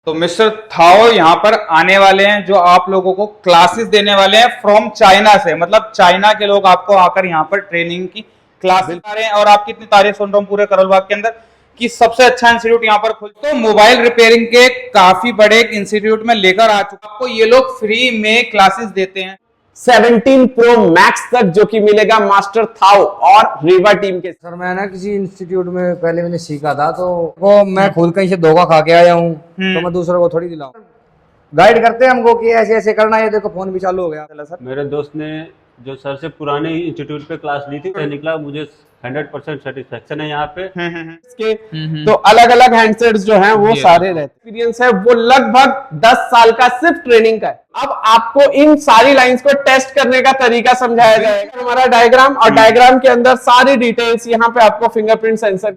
तो मिस्टर थाओ यहाँ पर आने वाले हैं, जो आप लोगों को क्लासेस देने वाले हैं फ्रॉम चाइना से। मतलब चाइना के लोग आपको आकर यहाँ पर ट्रेनिंग की क्लासेस आ रहे हैं। और आपकी इतनी तारीफ सुन रहा हूँ पूरे करोल बाग के अंदर कि सबसे अच्छा इंस्टीट्यूट यहाँ पर खुल, तो मोबाइल रिपेयरिंग के काफी बड़े इंस्टीट्यूट में लेकर आ चुका। आपको ये लोग फ्री में क्लासेस देते हैं 17 प्रो मैक्स तक, जो कि मिलेगा मास्टर थाओ और रीवा टीम के। सर मैं ना किसी इंस्टीट्यूट में पहले मैंने सीखा था, तो वो मैं खुद कहीं से धोखा खा के आया हूँ, तो मैं दूसरों को थोड़ी दिलाऊं। गाइड करते हैं हमको कि ऐसे ऐसे करना है। देखो फोन भी चालू हो गया। सर मेरे दोस्त ने जो सर से पुराने इंस्टीट्यूट पे क्लास ली थी, तो निकला मुझे 100% सेटिस्फेक्शन है यहाँ पे। इसके तो अलग अलग हैंडसेट्स जो हैं वो सारे रहते। एक्सपीरियंस है वो लगभग 10 साल का सिर्फ ट्रेनिंग का है। अब आपको इन सारी लाइंस को टेस्ट करने का तरीका समझाया जाएगा। हमारा डायग्राम और डायग्राम के अंदर सारी डिटेल्स, यहाँ पे आपको फिंगरप्रिंट सेंसर।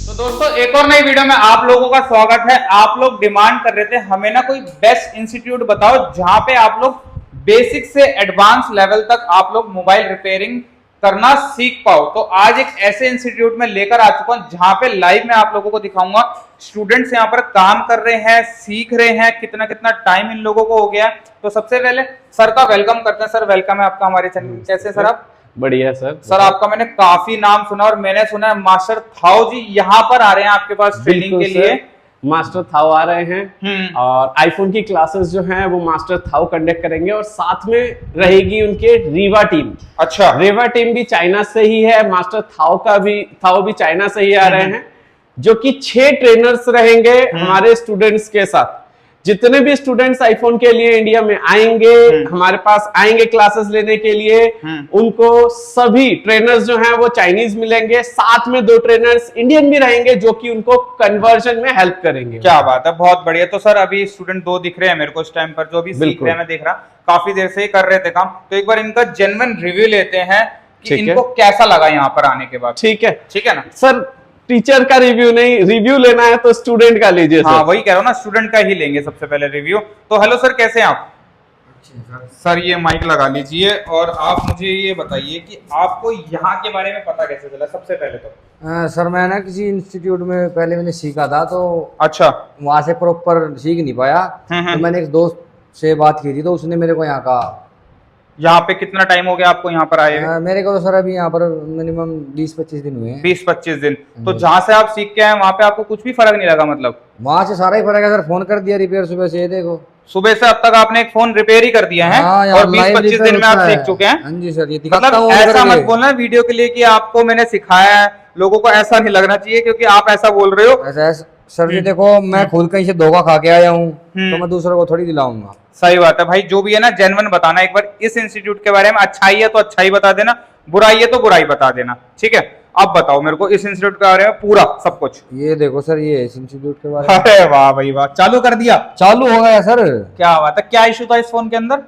तो दोस्तों एक और नई वीडियो में आप लोगों का स्वागत है। आप लोग डिमांड कर रहे थे हमें ना कोई बेस्ट इंस्टीट्यूट बताओ जहां पे आप लोग बेसिक से एडवांस लेवल तक आप लोग मोबाइल रिपेयरिंग करना सीख पाओ। तो आज एक ऐसे इंस्टीट्यूट में लेकर आ चुका हूं जहां पे लाइव में आप लोगों को दिखाऊंगा। स्टूडेंट्स यहाँ पर काम कर रहे हैं, सीख रहे हैं, कितना कितना टाइम इन लोगों को हो गया। तो सबसे पहले सर का वेलकम करते हैं। सर वेलकम है आपका हमारे चैनल। कैसे सर आप? बढ़िया सर। सर आपका मैंने काफी नाम सुना और मैंने सुना है मास्टर थाओ जी यहाँ पर आ रहे हैं आपके पास ट्रेनिंग के लिए। मास्टर थाओ आ रहे हैं और आईफोन की क्लासेस जो हैं वो मास्टर थाओ कंडक्ट करेंगे और साथ में रहेगी उनके रीवा टीम। अच्छा, रीवा टीम भी चाइना से ही है, मास्टर थाओ भी चाइना से ही आ रहे हैं, जो कि 6 ट्रेनर्स रहेंगे हमारे स्टूडेंट्स के साथ। जितने भी स्टूडेंट्स आईफोन के लिए इंडिया में आएंगे, हमारे पास आएंगे क्लासेस लेने के लिए, उनको सभी ट्रेनर्स जो हैं वो चाइनीज मिलेंगे। साथ में 2 ट्रेनर्स इंडियन भी रहेंगे जो कि उनको कन्वर्जन में हेल्प करेंगे। क्या बात है, बहुत बढ़िया। तो सर अभी स्टूडेंट 2 दिख रहे हैं मेरे को इस टाइम पर, जो भी सीख रहे हैं, मैं देख रहा काफी देर से ही कर रहे थे काम। तो एक बार इनका जेन्युइन रिव्यू लेते हैं कि इनको कैसा लगा यहाँ पर आने के बाद। ठीक है ना सर, टीचर का रिव्यू नहीं, रिव्यू लेना है तो स्टूडेंट का लीजिए। हाँ वही कह रहा हूँ ना, स्टूडेंट का ही लेंगे सबसे पहले रिव्यू। तो हेलो सर, कैसे हैं आप? सर ये माइक लगा लीजिए और आप मुझे ये बताइए कि आपको यहाँ के बारे में पता कैसे चला सबसे पहले तो? सर मैं ना किसी इंस्टीट्यूट में पहले मैंने सीखा था, तो अच्छा, वहां से प्रॉपर सीख नहीं पाया। तो मैंने एक दोस्त से बात की थी, तो उसने मेरे को यहाँ कहा। यहाँ पे कितना टाइम हो गया आपको यहाँ पर आए हुए? मेरे को तो सर अभी यहाँ पर मिनिमम 20-25 दिन हुए हैं। 20-25 दिन। तो जहाँ से आप सीख के आए वहाँ पे आपको कुछ भी फर्क नहीं लगा? मतलब वहां से सारा ही फर्क है सर। फोन कर दिया रिपेयर सुबह से, ये देखो सुबह से अब तक आपने एक फोन रिपेयर ही कर दिया है। और 20-25 दिन में आप सीख चुके हैं। हाँ जी सर, ये दिखाता मतलब हूँ। ऐसा मत बोलना वीडियो के लिए कि आपको मैंने सिखाया है, लोगों को ऐसा नहीं लगना चाहिए, क्योंकि आप ऐसा बोल रहे हो। ऐसा सर जी देखो, मैं खुद कहीं से धोखा खा के आया हूँ, तो मैं दूसरों को थोड़ी दिलाऊंगा। सही बात है भाई, जो भी है ना जेन्युइन बताना। एक बार इस इंस्टीट्यूट के बारे में अच्छाई है तो अच्छाई बता देना, बुराई है तो बुराई बता देना, ठीक है? अब बताओ मेरे को इस इंस्टीट्यूट के बारे में पूरा सब कुछ। ये देखो सर, ये इस इंस्टीट्यूट के बारे में। अरे वाह भाई वाह, चालू कर दिया? चालू हो गया सर। क्या बात है। क्या इशू था इस फोन के अंदर?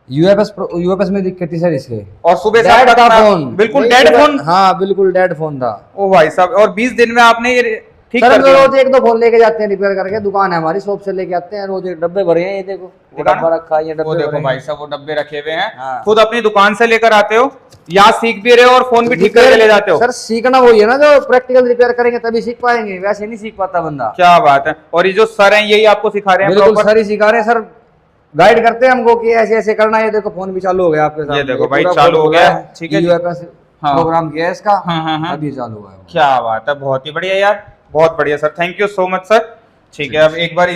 यूएफएस में दिक्कत थी सर इसके। और सुबह से डेड था फोन, बिल्कुल डेड फोन। हाँ बिल्कुल डेड फोन था। ओ भाई साहब, और 20 दिन में आपने ये ठीक सर कर हम दिया? रोज 1-2 फोन लेके जाते हैं रिपेयर करके, दुकान है हमारी, शॉप से लेके आते हैं रोज। एक डब्बे भरे हैं, ये देखो डब्बा रखा है, ये वो डब्बे देखो भरे भाई हैं। साहब, वो डब्बे रखे हुए हैं। हाँ। खुद अपनी दुकान से लेकर आते हो या सीख भी रहे हो और फोन भी ठीक करके ले जाते हो? सर सीखना वही है ना, जो प्रैक्टिकल रिपेयर करेंगे तभी सीख पाएंगे, वैसे नहीं सीख पाता बंदा। क्या बात है। और ये जो सर हैं यही आपको सिखा रहे हैं? बिल्कुल proper? सर ही सिखा रहे हैं सर। गाइड करते हैं हमको कि ऐसे ऐसे करना है। ये देखो फोन भी चालू हो गया आपके साथ। ये देखो भाई चालू हो गया, ठीक है। यूएफएस प्रोग्राम किया है इसका। हाँ। अभी चालू हुआ है। क्या बात है, बहुत ही बढ़िया यार, बहुत बढ़िया sir, thank you so much sir. ठीक है, अब एक बार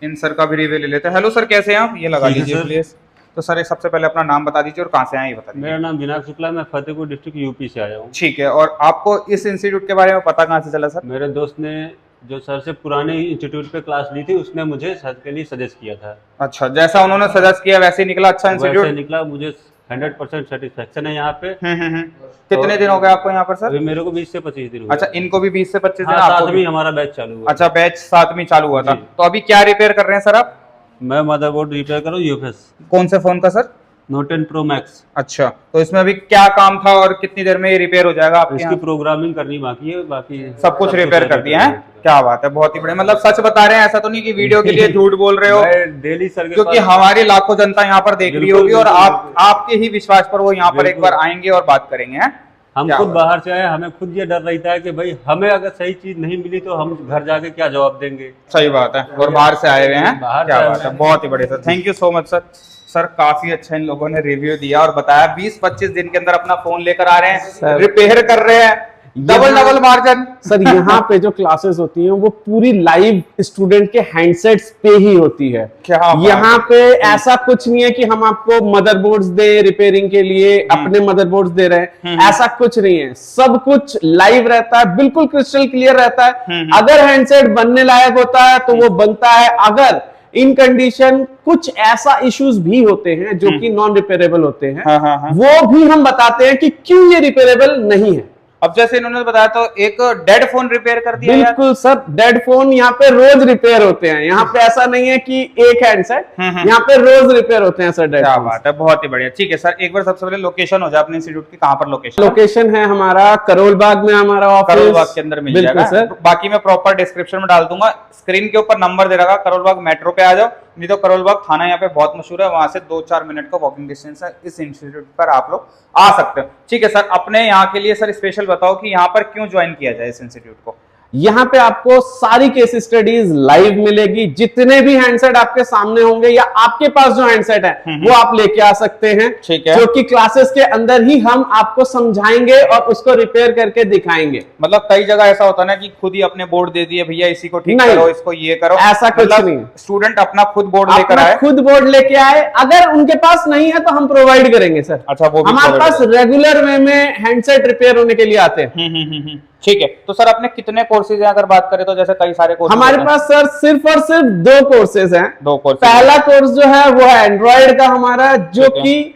इन सर का भी रिव्यू ले लेते हैं। हेलो सर, कैसे हैं आप? ये लगा लीजिए प्लीज। तो सर एक सबसे पहले अपना नाम बता दीजिए और कहाँ से आए ये बता दीजिए। मेरा नाम विनायक शुक्ला, मैं फतेहपुर डिस्ट्रिक्ट यूपी से आया हूँ। ठीक है, और आपको इस इंस्टीट्यूट के बारे में पता कहाँ से चला सर? मेरे दोस्त ने जो सर से पुराने इंस्टीट्यूट पे क्लास ली थी, उसने मुझे सर के लिए सजेस्ट किया था। अच्छा, जैसा उन्होंने सजेस्ट किया वैसे ही निकला? अच्छा इंस्टीट्यूट वैसे निकला, मुझे 100% सेटिस्फेक्शन है यहाँ पे। कितने दिन हो गए आपको यहाँ पर सर? अभी मेरे को 20 से 25 दिन हुए। अच्छा, इनको भी 20 से 25 दिन? हाँ, आपको भी? हमारा बैच चालू हुआ। अच्छा, बैच 7वीं चालू हुआ था। जी। तो अभी क्या रिपेयर कर रहे हैं सर आप? मैं मदरबोर्ड रिपेयर करूँ यूएफएस कौन से फोन का सर? Note 10 Pro Max। अच्छा, तो इसमें अभी क्या काम था और कितनी देर में ये रिपेयर हो जाएगा आपके इसकी यहाँ? प्रोग्रामिंग करनी बाकी है, बाकी सब कुछ रिपेयर कर दिया है? क्या बात है, बहुत ही बढ़िया। मतलब सच बता रहे हैं, ऐसा तो नहीं कि वीडियो के लिए झूठ बोल रहे हो? डेली सर के क्योंकि हमारी लाखों जनता यहाँ पर देख रही होगी और आपके ही विश्वास पर वो यहाँ पर एक बार आएंगे और बात करेंगे, हैं? हम क्या खुद बात। बाहर से आए, हमें खुद ये डर रहता है कि भाई हमें अगर सही चीज नहीं मिली तो हम घर जाके क्या जवाब देंगे। सही बात है, और बाहर से आए हुए हैं, बाहर से क्या आए बात हुए है, हैं। बहुत ही बढ़िया sir, thank you so much sir. Sir काफी अच्छा इन लोगों ने रिव्यू दिया और बताया 20-25 दिन के अंदर अपना फोन लेकर आ रहे हैं, सर, रिपेयर कर रहे हैं, डबल मार्जिन। सर यहाँ पे जो क्लासेस होती हैं वो पूरी लाइव स्टूडेंट के हैंडसेट्स पे ही होती है। क्या बात यहाँ है। पे ऐसा कुछ नहीं है कि हम आपको मदरबोर्ड्स दे रिपेयरिंग के लिए अपने मदरबोर्ड्स दे रहे हैं, ऐसा कुछ नहीं है। सब कुछ लाइव रहता है, बिल्कुल क्रिस्टल क्लियर रहता है। अगर हैंडसेट बनने लायक होता है तो वो बनता है, अगर इन कंडीशन कुछ ऐसा इश्यूज भी होते हैं जो कि नॉन रिपेयरेबल होते हैं, हाँ। वो भी हम बताते हैं कि क्यों ये रिपेयरेबल नहीं है। अब जैसे इन्होंने बताया तो एक डेड फोन रिपेयर कर दिया यार। बिल्कुल सर, डेड फोन यहाँ पे रोज रिपेयर होते हैं। यहाँ पे ऐसा नहीं है कि एक हैंडसेट, यहाँ पे रोज रिपेयर होते हैं सर डेड क्या फोन। बात है, बहुत ही बढ़िया। ठीक है सर, एक बार सबसे पहले लोकेशन हो जाए अपने इंस्टीट्यूट की, कहाँ पर लोकेशन? लोकेशन है हमारा करोल बाग में, हमारा ऑफिस करोल बाग के अंदर मिल बिल्कुल जाएगा सर। बाकी मैं प्रॉपर डिस्क्रिप्शन में डाल दूंगा, स्क्रीन के ऊपर नंबर दे रखा, करोल बाग मेट्रो पे आ जाओ, नहीं तो करोल बाग थाना यहाँ पे बहुत मशहूर है, वहां से 2-4 मिनट का वॉकिंग डिस्टेंस है, इस इंस्टीट्यूट पर आप लोग आ सकते हो। ठीक है सर, अपने यहाँ के लिए सर स्पेशल बताओ कि यहाँ पर क्यों ज्वाइन किया जाए इस इंस्टीट्यूट को? यहाँ पे आपको सारी केस स्टडीज लाइव मिलेगी, जितने भी हैंडसेट आपके सामने होंगे या आपके पास जो हैंडसेट है वो आप लेके आ सकते हैं। ठीक है। जो कि क्लासेस के अंदर ही हम आपको समझाएंगे और उसको रिपेयर करके दिखाएंगे। मतलब कई जगह ऐसा होता है ना कि खुद ही अपने बोर्ड दे दिए, भैया इसी को ठीक नहीं। करो, इसको ये करो, ऐसा कुछ नहीं। स्टूडेंट अपना खुद बोर्ड लेकर अपना आए। खुद बोर्ड लेके आए, अगर उनके पास नहीं है तो हम प्रोवाइड करेंगे सर। अच्छा, वो भी हमारे provide पास रेगुलर वे में हैंडसेट रिपेयर होने के लिए आते हैं। ठीक है, तो सर अपने कितने कोर्सेज हैं अगर बात करें तो? जैसे कई सारे कोर्सेज हमारे पास सर सिर्फ और सिर्फ 2 कोर्सेज हैं। 2 कोर्सेज। पहला कोर्स जो है वो है एंड्रॉइड का हमारा, जो ठीक है। कि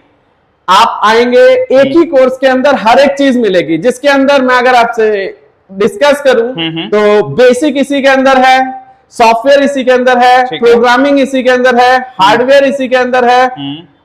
आप आएंगे एक ही कोर्स के अंदर हर एक चीज मिलेगी, जिसके अंदर मैं अगर आपसे डिस्कस करूं तो बेसिक इसी के अंदर है, सॉफ्टवेयर इसी के अंदर है, ठीक है। प्रोग्रामिंग इसी के अंदर है, हार्डवेयर इसी के अंदर है,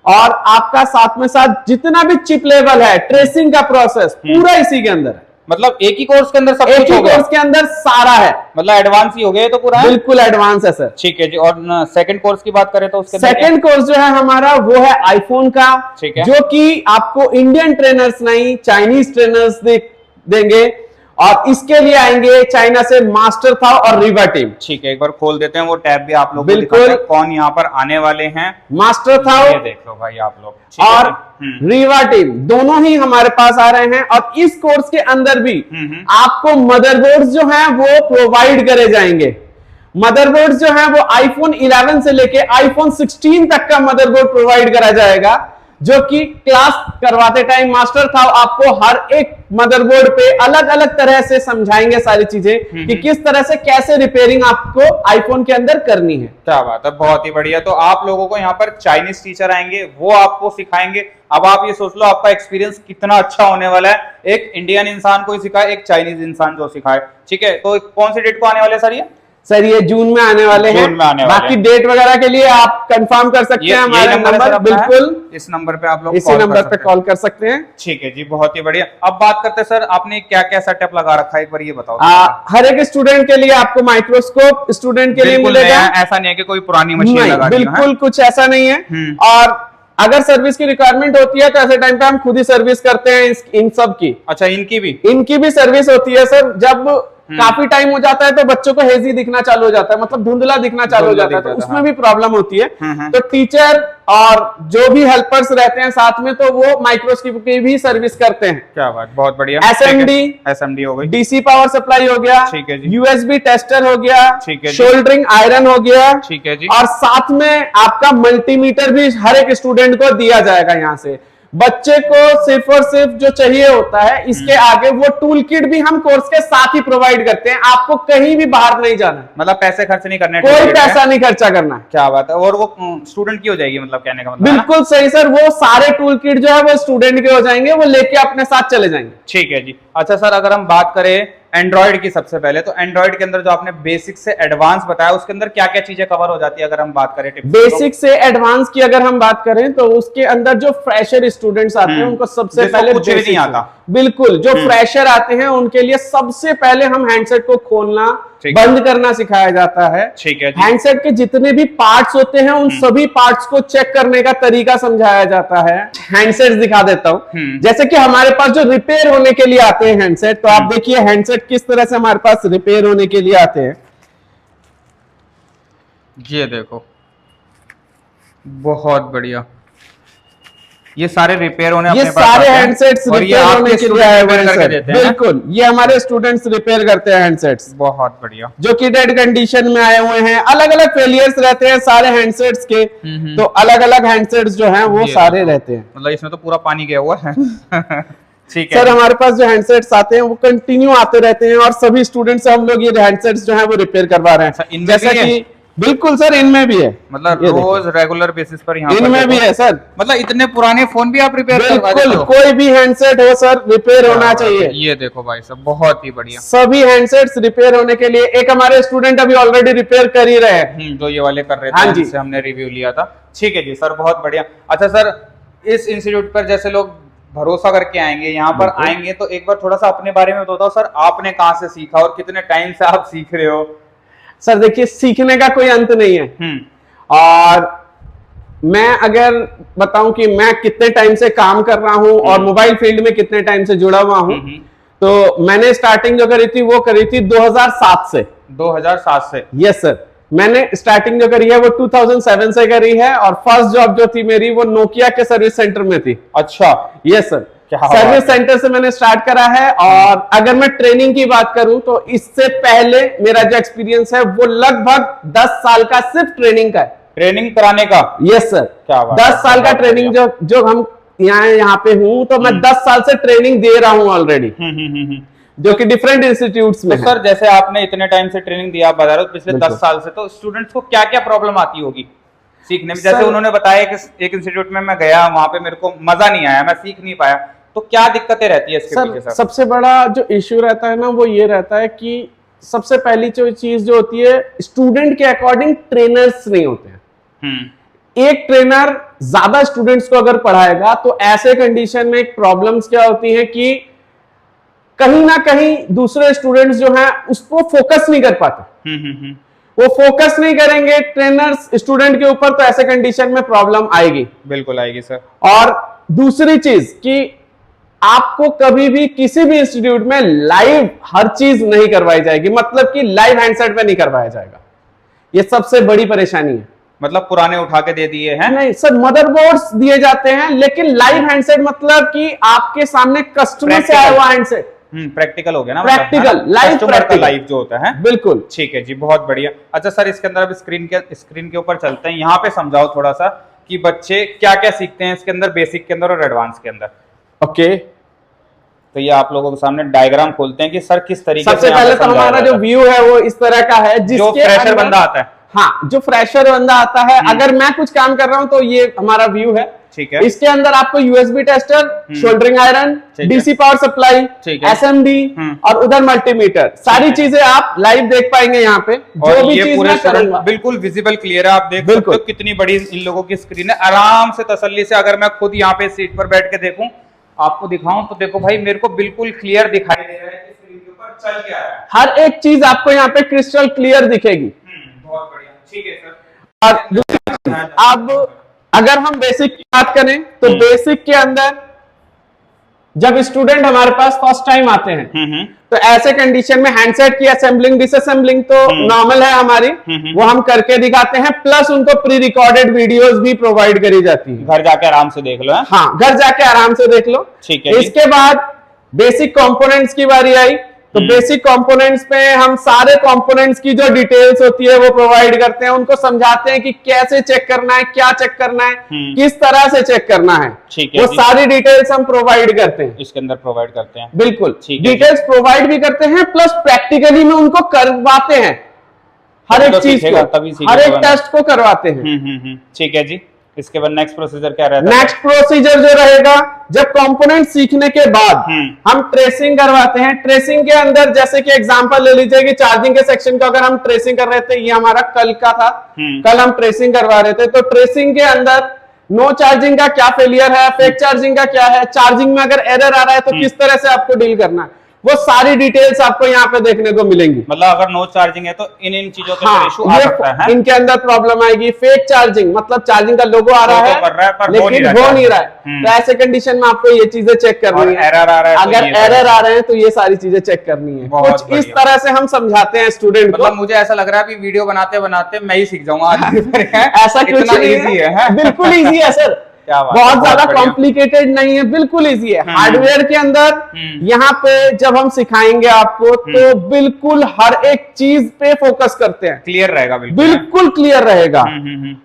और आपका साथ में साथ जितना भी चिप लेवल है, ट्रेसिंग का प्रोसेस पूरा इसी के अंदर है। मतलब एक ही कोर्स के अंदर सब एक कुछ ही हो गया, कोर्स के अंदर सारा है, मतलब एडवांस ही हो गया ये तो पूरा है? बिल्कुल एडवांस है सर। ठीक है जी। और सेकंड कोर्स की बात करें तो उसके अंदर सेकंड कोर्स जो है हमारा वो है आईफोन का, ठीक है। जो कि आपको इंडियन ट्रेनर्स नहीं चाइनीज ट्रेनर्स देंगे, और इसके लिए आएंगे चाइना से मास्टर था और रीवा टीम। ठीक है, एक बार खोल देते हैं वो टैब भी आप लोग बिल्कुल। कौन यहाँ पर आने वाले हैं। मास्टर था ये देख लो भाई आप लोग, ठीक है और जी। रीवा टीम दोनों ही हमारे पास आ रहे हैं, और इस कोर्स के अंदर भी आपको मदरबोर्ड्स जो हैं वो प्रोवाइड करे जाएंगे। मदरबोर्ड्स जो हैं वो आईफोन 11 से लेके आईफोन 16 तक का मदरबोर्ड प्रोवाइड करा जाएगा, जो कि क्लास करवाते टाइम मास्टर था आपको हर एक मदरबोर्ड पे अलग अलग तरह से समझाएंगे सारी चीजें कि किस तरह से कैसे रिपेयरिंग आपको आईफोन के अंदर करनी है। क्या बात है, बहुत ही बढ़िया। तो आप लोगों को यहाँ पर चाइनीज टीचर आएंगे, वो आपको सिखाएंगे। अब आप ये सोच लो आपका एक्सपीरियंस कितना अच्छा होने वाला है, एक इंडियन इंसान को सिखाए, एक चाइनीज इंसान जो सिखाए। ठीक है, तो कौन सी डेट को आने वाले सर ये? सर ये जून में आने वाले हैं। जून में आने वाले बाकी हैं। डेट वगैरह के लिए आप कंफर्म कर सकते हैं हमारे है नंबर, सर अपना है? बिल्कुल इस नंबर पे आप लोग इसी कॉल कर नंबर पे सकते हैं। कॉल कर सकते हैं। ठीक है जी, बहुत ही बढ़िया। अब बात करते हैं सर, आपने क्या क्या सेटअप लगा रखा है, एक बार ये बताओ। हर एक स्टूडेंट के लिए आपको माइक्रोस्कोप स्टूडेंट के लिए बिल्कुल मिलेगा। नया, ऐसा नहीं है कि कोई पुरानी मशीन नहीं, लगा रही हो, बिल्कुल कुछ ऐसा नहीं है। हम्म। और अगर सर्विस की रिक्वायरमेंट होती है तो ऐसे टाइम पे हम खुद ही सर्विस करते हैं इन सब की। अच्छा, इनकी भी? इनकी भी सर्विस होती है सर। जब काफी टाइम हो जाता है तो बच्चों को हेजी दिखना चालू हो जाता है, मतलब धुंधला दिखना चालू हो धुंधला जाता है, दिख तो जाता है, उसमें भी प्रॉब्लम होती है। हम्म। तो टीचर और जो भी हेल्पर्स रहते हैं साथ में, तो वो माइक्रोस्कोप की भी सर्विस करते हैं। क्या बात, बहुत बढ़िया। एसएमडी हो गई, डीसी पावर सप्लाई हो गया, ठीक है जी। यूएसबी टेस्टर हो गया, ठीक है जी। शोल्डरिंग आयरन हो गया, ठीक है जी। और साथ में आपका मल्टीमीटर भी हर एक स्टूडेंट को दिया जाएगा। यहाँ से बच्चे को सिर्फ और सिर्फ जो चाहिए होता है, इसके आगे वो टूल किट भी हम कोर्स के साथ ही प्रोवाइड करते हैं। आपको कहीं भी बाहर नहीं जाना है, मतलब पैसे खर्च नहीं करने, कोई पैसा नहीं खर्चा करना है। क्या बात है। और वो स्टूडेंट की हो जाएगी, मतलब कहने का मतलब है ना? बिल्कुल सही सर, वो सारे टूल किट जो है वो स्टूडेंट के हो जाएंगे, वो लेके अपने साथ चले जाएंगे। ठीक है जी। अच्छा सर, अगर हम बात करें एंड्रॉइड की सबसे पहले, तो एंड्रॉइड के अंदर जो आपने बेसिक से एडवांस बताया, उसके अंदर क्या क्या चीजें कवर हो जाती है अगर हम बात करें टिप्स? बेसिक से एडवांस की अगर हम बात करें तो उसके अंदर जो फ्रेशर स्टूडेंट्स आते हैं उनको सबसे जिसको पहले कुछ भी नहीं basic आता। बिल्कुल, जो फ्रेशर आते हैं उनके लिए सबसे पहले हम हैंडसेट को खोलना ठीक है। बंद करना सिखाया जाता है। ठीक है जी। हैंडसेट के जितने भी पार्ट्स होते हैं उन सभी पार्ट्स को चेक करने का तरीका समझाया जाता है। हैंडसेट दिखा देता हूं, जैसे कि हमारे पास जो रिपेयर होने के लिए आते हैं हैंडसेट, तो आप देखिए हैंडसेट किस तरह से हमारे पास रिपेयर होने के लिए आते हैं। ये देखो, बहुत बढ़िया, ये सारे रिपेयर होने ये अपने पास सारे आते हैं हैंडसेट्स और ये रिपेयर होने आपके के लिए स्टूडेंट आए हुए रिपेयर हैं करके सर। देते हैं। बिल्कुल, ये हमारे स्टूडेंट्स रिपेयर करते हैं हैंडसेट्स, बहुत बढ़िया। जो कि डेड कंडीशन में आए हुए हैं। अलग अलग फेलियर्स रहते हैं सारे हैंडसेट्स के, तो अलग अलग हैंडसेट्स जो हैं वो ये सारे रहते हैं। मतलब इसमें तो पूरा पानी गया हुआ है। ठीक है सर, हमारे पास जो हैंडसेट्स आते हैं वो कंटिन्यू आते रहते हैं और सभी स्टूडेंट्स से हम लोग ये हैंडसेट्स जो है वो रिपेयर करवा रहे अच्छा, हैं। इनमें जैसा भी है? कि बिल्कुल सर, इनमें भी है, मतलब ये देखो। रोज रेगुलर बेसिस पर यहाँ पर इनमें भी देखो। है सर। मतलब इतने पुराने फोन भी आप रिपेयर करवा देते बिल्कुल, हो? कोई भी हैंडसेट हो सर, रिपेयर होना चाहिए। ये देखो भाई साहब, बहुत ही बढ़िया। सभी हैंडसेट्स रिपेयर होने के लिए, एक हमारे स्टूडेंट अभी ऑलरेडी रिपेयर कर ही रहे हैं। जो ये वाले कर रहे थे, हाँ जी। जिनसे हमने रिव्यू लिया था। ठीक है जी सर, बहुत बढ़िया। अच्छा सर, इस इंस्टीट्यूट पर जैसे लोग भरोसा करके आएंगे, यहाँ पर आएंगे, तो एक बार थोड़ा सा अपने बारे में बताओ सर, आपने कहाँ से सीखा और कितने टाइम से आप सीख रहे हो? सर देखिए, सीखने का कोई अंत नहीं है। और मैं अगर बताऊं कि मैं कितने टाइम से काम कर रहा हूं और मोबाइल फील्ड में कितने टाइम से जुड़ा हुआ हूं, तो मैंने स्टार्टिंग जो करी थी वो करी थी 2007 से। 2007 से? यस सर, मैंने स्टार्टिंग जो करी है वो 2007 से करी है और फर्स्ट जॉब जो थी मेरी वो नोकिया के सर्विस सेंटर में थी। अच्छा। यस सर, क्या सर्विस बात है। सेंटर से मैंने स्टार्ट करा है। और अगर मैं ट्रेनिंग की बात करूं तो इससे पहले मेरा जो एक्सपीरियंस है वो लगभग 10 साल का सिर्फ ट्रेनिंग का है। ट्रेनिंग कराने का? यस सर, क्या बात 10 है, साल का बहुत ट्रेनिंग जो हम यहाँ पे हूं, तो मैं 10 साल से ट्रेनिंग दे रहा हूं ऑलरेडी, जो कि डिफरेंट इंस्टीट्यूट्स में तो है। सर जैसे आपने इतने टाइम से ट्रेनिंग दिया, आप बता रहे हो पिछले 10 साल से, तो स्टूडेंट्स को क्या क्या प्रॉब्लम आती होगी सीखने में? जैसे सर, उन्होंने बताया कि एक इंस्टीट्यूट में मैं गया, वहां पे मेरे को मजा नहीं आया, मैं सीख नहीं पाया, तो क्या दिक्कतें रहती है इसके पीछे सर, सर? सबसे बड़ा जो इश्यू रहता है ना वो ये रहता है कि सबसे पहली जो चीज जो होती है, स्टूडेंट के अकॉर्डिंग ट्रेनर्स नहीं होते हैं। एक ट्रेनर ज्यादा स्टूडेंट्स को अगर पढ़ाएगा तो ऐसे कंडीशन में प्रॉब्लम्स क्या होती हैं कि कहीं ना कहीं दूसरे स्टूडेंट्स जो हैं उसको फोकस नहीं कर पाते। वो फोकस नहीं करेंगे ट्रेनर्स स्टूडेंट के ऊपर, तो ऐसे कंडीशन में प्रॉब्लम आएगी। बिल्कुल आएगी सर। और दूसरी चीज कि आपको कभी भी किसी भी इंस्टीट्यूट में लाइव हर चीज नहीं करवाई जाएगी, मतलब कि लाइव हैंडसेट पे नहीं करवाया जाएगा। ये सबसे बड़ी परेशानी है। मतलब पुराने उठा के दे दिए हैं? नहीं सर, मदरबोर्ड्स दिए जाते हैं, लेकिन लाइव हैंडसेट मतलब कि आपके सामने कस्टमर से आया हुआ हैंडसेट। प्रैक्टिकल हो गया ना? प्रैक्टिकल, लाइव प्रैक्टिकल, लाइव जो होता है। बिल्कुल। ठीक है जी, बहुत बढ़िया। अच्छा सर, इसके अंदर अब स्क्रीन के ऊपर चलते हैं, यहाँ पे समझाओ थोड़ा सा कि बच्चे क्या क्या सीखते हैं इसके अंदर, बेसिक के अंदर और एडवांस के अंदर। ओके, तो ये आप लोगों के सामने डायग्राम खोलते हैं कि सर किस तरीके से सबसे पहले तो हमारा जो व्यू है वो इस तरह का है, जो फ्रेशर बंदा आता है। हाँ, जो फ्रेशर बंदा आता है, अगर मैं कुछ काम कर रहा हूं तो ये हमारा व्यू है। ठीक है। इसके अंदर आपको USB tester, soldering iron, DC power supply, SMD और उधर मल्टीमीटर, सारी चीजें आप लाइव देख पाएंगे यहाँ पे। और जो भी ये चीज पूरे मैं करूंगा बिल्कुल विजिबल क्लियर है, आप देख सकते हो कितनी बड़ी इन लोगों की स्क्रीन है। आराम से तसल्ली से अगर मैं खुद यहाँ पे सीट पर बैठ के देखूं, आपको दिखाऊं, तो देखो भाई मेरे को बिल्कुल क्लियर दिखाई दे रहा है कि स्क्रीन के ऊपर चल क्या रहा है। हर एक चीज आपको यहाँ पे क्रिस्टल क्लियर दिखेगी। बहुत बढ़िया, ठीक है सर। और अब अगर हम बेसिक की बात करें तो बेसिक के अंदर जब स्टूडेंट हमारे पास फर्स्ट टाइम आते हैं तो ऐसे कंडीशन में हैंडसेट की असेंबलिंग डिसअसेंबलिंग तो नॉर्मल है हमारी, वो हम करके दिखाते हैं, प्लस उनको प्री रिकॉर्डेड वीडियोस भी प्रोवाइड करी जाती है। घर जाके आराम से देख लो है? हाँ, घर जाके आराम से देख लो। ठीक है। इसके बाद बेसिक कंपोनेंट्स की बारी आई, तो बेसिक कंपोनेंट्स पे हम सारे कंपोनेंट्स की जो डिटेल्स होती है वो प्रोवाइड करते हैं, उनको समझाते हैं कि कैसे चेक करना है, क्या चेक करना है, किस तरह से चेक करना है। ठीक है, वो सारी डिटेल्स हम प्रोवाइड करते हैं, इसके अंदर प्रोवाइड करते हैं। बिल्कुल, ठीक है। डिटेल्स प्रोवाइड भी करते हैं, प्लस प्रैक्टिकली में उनको करवाते हैं, हर एक चीज को, हर एक टेस्ट को करवाते हैं। ठीक है जी। इसके बाद नेक्स्ट प्रोसीजर क्या रहता है? नेक्स्ट प्रोसीजर जो रहेगा, जब कंपोनेंट सीखने के बाद हम ट्रेसिंग करवाते हैं। ट्रेसिंग के अंदर जैसे कि एग्जांपल ले लीजिए कि चार्जिंग के सेक्शन का अगर हम ट्रेसिंग कर रहे थे, ये हमारा कल का था, कल हम ट्रेसिंग करवा रहे थे, तो ट्रेसिंग के अंदर नो चार्जिंग का क्या फेलियर है, फेक चार्जिंग का क्या है, चार्जिंग में अगर एरर आ रहा है तो किस तरह से आपको डील करना है, वो सारी डिटेल्स आपको यहाँ पे देखने को मिलेंगी। मतलब अगर नो चार्जिंग है तो इन चीजों के हाँ, इशू आ सकता है। इनके अंदर प्रॉब्लम आएगी। फेक चार्जिंग, मतलब चार्जिंग का लोगो आ रहा लोगो कर रहा है, पर लेकिन हो नहीं रहा है। तो ऐसे कंडीशन में आपको ये चीजें चेक करनी है। एरर आ रहा है, अगर एरर आ रहे हैं तो ये सारी चीजें चेक करनी है। बहुत कुछ इस तरह से हम समझाते हैं स्टूडेंट को। मतलब मुझे ऐसा लग रहा है अभी वीडियो बनाते बनाते मैं ही सीख जाऊंगा ऐसा कुछ नहीं इजी है, बिल्कुल इजी है सर। क्या बात है, बहुत ज्यादा बढ़िया। कॉम्प्लिकेटेड नहीं है, बिल्कुल इजी है। हार्डवेयर के अंदर यहाँ पे जब हम सिखाएंगे आपको तो बिल्कुल हर एक चीज पे फोकस करते हैं। क्लियर रहेगा, बिल्कुल बिल्कुल क्लियर रहेगा।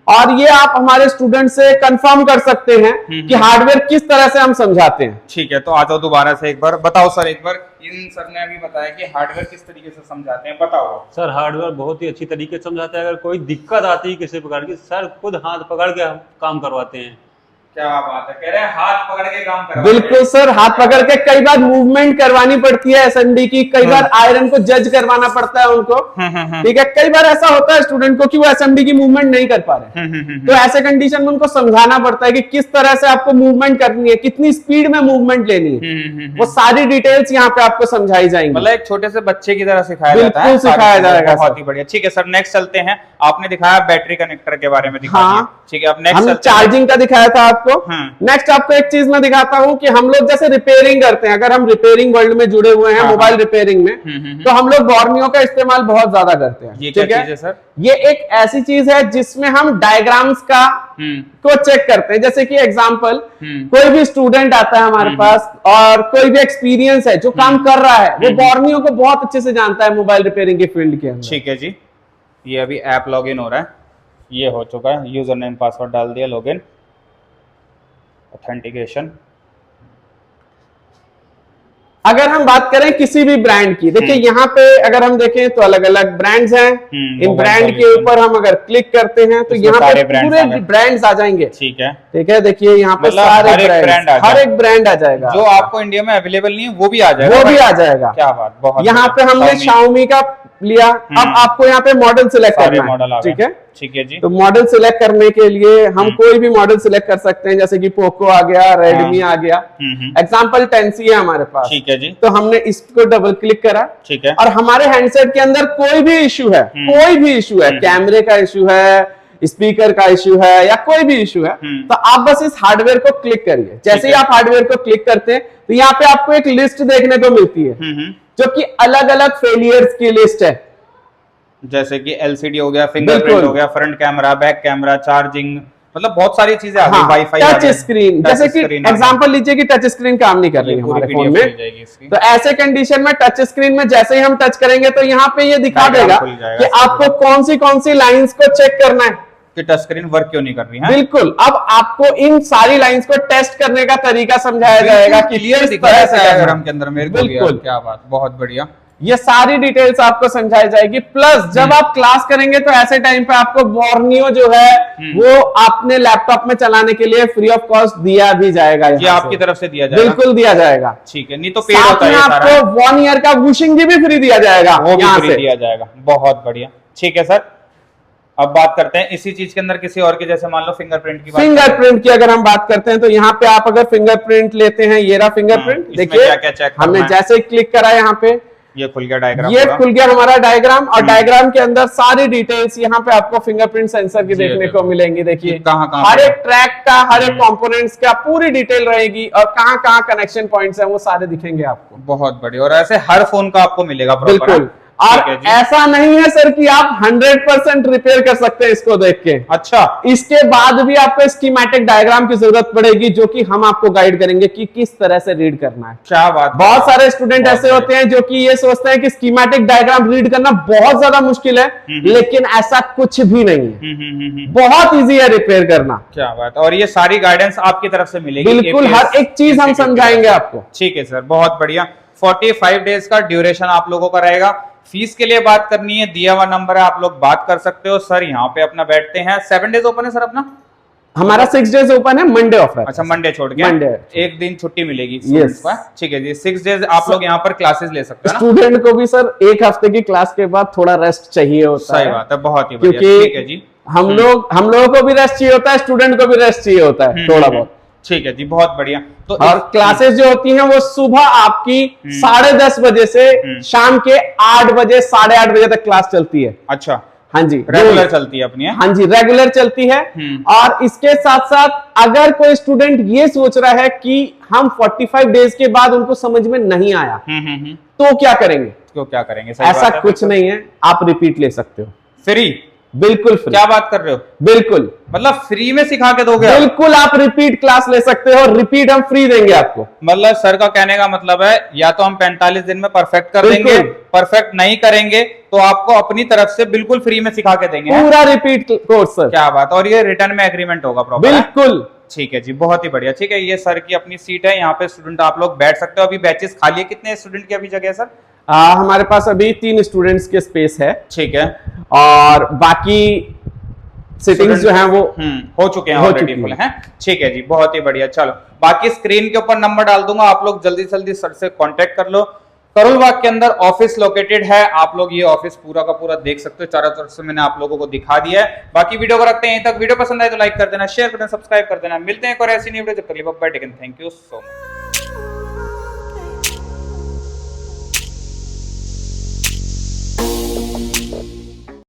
और ये आप हमारे स्टूडेंट से कंफर्म कर सकते हैं कि हार्डवेयर किस तरह से हम समझाते हैं। ठीक है, तो आ जाओ दोबारा से एक बार बताओ सर। एक बार इन सर ने अभी बताया कि हार्डवेयर किस तरीके से समझाते हैं, बताओ सर। हार्डवेयर बहुत ही अच्छी तरीके से समझाते हैं। अगर कोई दिक्कत आती है किसी प्रकार की, सर खुद हाथ पकड़ के हम काम करवाते हैं। क्या बात है, कह रहे हैं हाथ पकड़ के काम करवाते हैं। बिल्कुल सर, हाथ पकड़ के कई बार मूवमेंट करवानी पड़ती है एसएमडी की, कई बार आयरन को जज करवाना पड़ता है उनको। ठीक है, कई बार ऐसा होता है स्टूडेंट को कि वो एसएमडी की मूवमेंट नहीं कर पा रहे, तो ऐसे कंडीशन में उनको समझाना पड़ता है कि किस तरह से आपको मूवमेंट करनी है, कितनी स्पीड में मूवमेंट लेनी है। वो सारी डिटेल्स यहाँ पे आपको समझाई जाएंगी। मतलब एक छोटे से बच्चे की तरह सिखाया जाता है। बिल्कुल सिखाया जाएगा, बहुत ही बढ़िया। ठीक है सर, नेक्स्ट चलते हैं। आपने दिखाया बैटरी कनेक्टर के बारे में, दिखाया। हाँ, ठीक है, अब नेक्स्ट हमने चार्जिंग का दिखाया था आपको। नेक्स्ट आपको एक चीज मैं दिखाता हूँ कि हम लोग जैसे रिपेयरिंग करते हैं, अगर हम रिपेयरिंग वर्ल्ड में जुड़े हुए हैं, मोबाइल रिपेयरिंग में, तो हम लोग बोर्नियो का इस्तेमाल बहुत ज्यादा करते हैं। ये क्या चीज है सर? ये एक ऐसी चीज है जिसमें हम डायग्राम्स का को चेक करते हैं। जैसे कि एग्जांपल, कोई भी स्टूडेंट आता है हमारे पास और कोई भी एक्सपीरियंस है जो काम कर रहा है, वो बोर्नियो को बहुत अच्छे से जानता है मोबाइल रिपेयरिंग के फील्ड के अंदर। ठीक है जी, ये अभी ऐप लॉगिन हो रहा है, ये हो चुका है, यूजर नेम पासवर्ड डाल दिया, लॉगिन, ऑथेंटिकेशन। अगर हम बात करें किसी भी ब्रांड की, देखिए यहाँ पे अगर हम देखें तो अलग अलग ब्रांड्स हैं। इन ब्रांड के ऊपर हम अगर क्लिक करते हैं तो यहाँ पे पूरे ब्रांड्स आ जाएंगे। ठीक है, ठीक है, देखिए यहाँ पे मतलब सारे ब्रांड हर एक ब्रांड आ जाएगा। जो आपको इंडिया में अवेलेबल नहीं है वो भी आ जाएगा। वो भी आ जाएगा। क्या बात, बहुत। यहाँ पे हमने Xiaomi का लिया। अब आपको यहाँ पे मॉडल सिलेक्ट करना है। ठीक है, ठीक है जी। तो मॉडल सिलेक्ट करने के लिए हम कोई भी मॉडल सिलेक्ट कर सकते हैं, जैसे कि पोको आ गया, रेडमी आ गया। एग्जाम्पल 10C है हमारे पास। ठीक है जी। तो हमने इसको डबल क्लिक करा। ठीक है, और हमारे हैंडसेट के अंदर कोई भी इशू है, कोई भी इशू है, कैमरे का इशू है, स्पीकर का इशू है, या कोई भी इशू है, तो आप बस इस हार्डवेयर को क्लिक करिए। जैसे ही आप हार्डवेयर को क्लिक करते हैं तो यहाँ पे आपको एक लिस्ट देखने को मिलती है, जो कि अलग अलग फेलियर्स की लिस्ट है। जैसे कि एलसीडी हो गया, फिंगरप्रिंट हो गया, front camera, back camera, charging, मतलब बहुत सारी चीजें आ गई, वाईफाई, टच स्क्रीन। जैसे कि एग्जांपल लीजिए कि टच स्क्रीन काम नहीं कर रही है हमारे फोन में, तो ऐसे कंडीशन में टच स्क्रीन में जैसे ही हम टच करेंगे तो यहाँ पे ये दिखा देगा कि आपको कौन सी लाइंस को चेक करना है कि टच स्क्रीन वर्क क्यों नहीं कर रही है। बिल्कुल, अब आपको इन सारी लाइंस को टेस्ट करने का तरीका समझाया जाएगा कि क्लियर दिखाया डायग्राम के अंदर मेरे को। बिल्कुल, क्या बात, बहुत बढ़िया। ये सारी डिटेल्स आपको समझाई जाएगी। प्लस जब आप क्लास करेंगे तो ऐसे टाइम पे आपको बोर्नियो जो है वो अपने लैपटॉप में चलाने के लिए फ्री ऑफ कॉस्ट दिया भी जाएगा। ये आपकी तरफ से दिया जाएगा? बिल्कुल दिया जाएगा। ठीक है, नहीं तो पेड होता है सारा। आपको 1 ईयर का वॉशिंग भी फ्री दिया जाएगा, वो भी फ्री दिया जाएगा। बहुत बढ़िया। ठीक है सर, अब बात करते हैं इसी चीज के अंदर किसी और के, जैसे मान लो फिंगरप्रिंट की बात। फिंगरप्रिंट की अगर हम बात करते हैं तो यहाँ पे आप अगर फिंगरप्रिंट लेते हैं, ये रहा फिंगरप्रिंट, देखिए हमने जैसे ही क्लिक करा यहाँ पे ये खुल गया डायग्राम, ये खुल गया हमारा डायग्राम। और डायग्राम के अंदर सारी डिटेल्स यहाँ पे आपको फिंगरप्रिंट सेंसर की देखने को मिलेंगी। देखिए कहाँ हर एक ट्रैक का, हर एक कंपोनेंट्स का पूरी डिटेल रहेगी, और कहाँ कनेक्शन पॉइंट्स हैं वो सारे दिखेंगे आपको। बहुत बढ़िया। और ऐसे हर फोन का आपको मिलेगा बिल्कुल। और ऐसा नहीं है सर कि आप 100% रिपेयर कर सकते हैं इसको देख के। अच्छा, इसके बाद भी आपको स्कीमेटिक डायग्राम की जरूरत पड़ेगी, जो कि हम आपको गाइड करेंगे कि किस तरह से रीड करना है। क्या बात। बहुत सारे स्टूडेंट ऐसे होते हैं जो कि ये सोचते हैं कि स्कीमेटिक डायग्राम रीड करना बहुत ज्यादा मुश्किल है, लेकिन ऐसा कुछ भी नहीं है, बहुत इजी है रिपेयर करना। क्या बात। और ये सारी गाइडेंस आपकी तरफ से मिलेगी? बिल्कुल, हर एक चीज हम समझाएंगे आपको। ठीक है सर, बहुत बढ़िया। 45 डेज का ड्यूरेशन आप लोगों का रहेगा। फीस के लिए बात करनी है, दिया हुआ नंबर है, आप लोग बात कर सकते हो। सर यहाँ पे अपना बैठते हैं। 7 डेज ओपन है सर अपना? हमारा 6 डेज ओपन है, मंडे ऑफ है। अच्छा, मंडे छोड़ के मंडे एक दिन छुट्टी मिलेगी। यस, ठीक है जी। 6 डेज आप लोग यहाँ पर क्लासेस ले सकते हो ना? स्टूडेंट को भी सर 1 हफ्ते की क्लास के बाद थोड़ा रेस्ट चाहिए होता है। सही बात है, बहुत ही बढ़िया। क्योंकि ठीक है जी। हम लोगों को भी रेस्ट चाहिए होता है, स्टूडेंट को भी रेस्ट चाहिए होता है थोड़ा बहुत। ठीक है जी, बहुत बढ़िया। तो और क्लासेस जो होती हैं वो सुबह आपकी 10:30 बजे से शाम के 8 बजे 8:30 बजे तक क्लास चलती है। अच्छा, हाँ जी, रेगुलर चलती है अपनी है? हाँ जी, रेगुलर चलती है। और इसके साथ साथ अगर कोई स्टूडेंट ये सोच रहा है कि हम 45 डेज के बाद उनको समझ में नहीं आया तो क्या करेंगे? तो क्या करेंगे? सही ऐसा बात है, कुछ नहीं है, आप रिपीट ले सकते हो फ्री। बिल्कुल फ्री। क्या बात कर रहे हो? बिल्कुल, मतलब फ्री में सिखा के दोगे आप? बिल्कुल आप रिपीट क्लास ले सकते हो, रिपीट हम फ्री देंगे आपको। मतलब सर का कहने का मतलब है या तो हम 45 दिन में परफेक्ट कर बिल्कुल। देंगे, परफेक्ट नहीं करेंगे तो आपको अपनी तरफ से बिल्कुल फ्री में सिखा के देंगे। पूरा रिपीट कोर्स सर। क्या बात, और ये रिटर्न में एग्रीमेंट होगा प्रॉपर? बिल्कुल। ठीक है जी, बहुत ही बढ़िया। ठीक है, ये सर की अपनी सीट है, यहाँ पे स्टूडेंट आप लोग बैठ सकते हो। अभी बैचेस खाली है, कितने स्टूडेंट की अभी जगह है सर? हमारे पास अभी 3 स्टूडेंट्स के स्पेस है। ठीक है, और बाकी सिटिंग्स जो हैं वो हो चुके हैं, हो ऑलरेडी चुकी फुल हैं। ठीक है जी, बहुत ही बढ़िया। चलो, बाकी स्क्रीन के ऊपर नंबर डाल दूंगा, आप लोग जल्दी से जल्दी सर से कांटेक्ट कर लो। करोल बाग के अंदर ऑफिस लोकेटेड है, आप लोग ये ऑफिस पूरा का पूरा देख सकते हो, चारों तरफ से मैंने आप लोगों को दिखा दिया है। बाकी वीडियो को रखते हैं यहीं तक। वीडियो पसंद आए तो लाइक कर देना, शेयर कर देना, सब्सक्राइब कर देना। मिलते हैं एक और ऐसी न्यू वीडियो, जब तक के लिए bye bye, take care, thank you so much.